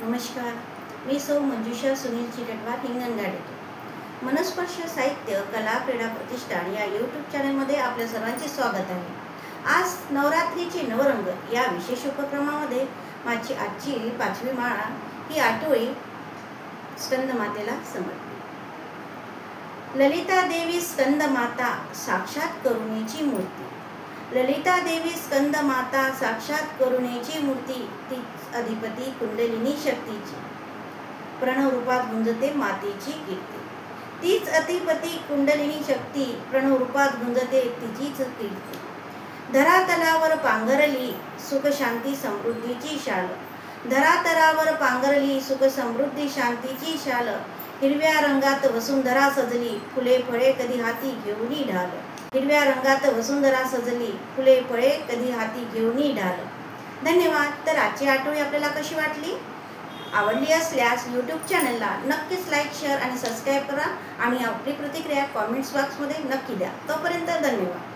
नमस्कार, मी सौ मंजुषा सुनील चिकटवार हिंगणघाट. मनस्पर्श साहित्य कला क्रीडा प्रतिष्ठान या यूट्यूब चॅनलमध्ये आपल्या सर्वांचे स्वागत आहे. आज नवरात्रीचे नवरंग या विशेष उपक्रमामध्ये माझी आजची 5वी माळा ही आठवडी स्कंदमातेला समर्पित. ललिता देवी स्कंदमाता साक्षात करुणेची मूर्ती. ललिता देवी स्कंदमाता साक्षात करुणेची मूर्ती. तीच अधिपती कुंडलिनी शक्तीची. प्रणव रूपात गुंजते मातेची कीर्ती. तीच अधिपती कुंडलिनी शक्ती. प्रणव रूपात गुंजते तिचीच कीर्ती. धरातलावर पांघरली सुख शांती समृद्धीची शाल. धरातलावर पांघरली सुख समृद्धी शांतीची शाल. हिरव्या रंगात वसुंधरा सजली फुले फळे कधी हाती घेऊनी ढाल. हिरव्या रंगात वसुंधरा सजली फुले फळे कधी हाती घेऊनी ढाल. धन्यवाद. तर आजची आठवडी आपल्याला कशी वाटली? आवडली असल्यास यूट्यूब चॅनलला नक्कीच लाईक, शेअर आणि सबस्क्राईब करा आणि आपली प्रतिक्रिया कॉमेंट्स बॉक्समध्ये नक्की द्या. तोपर्यंत धन्यवाद.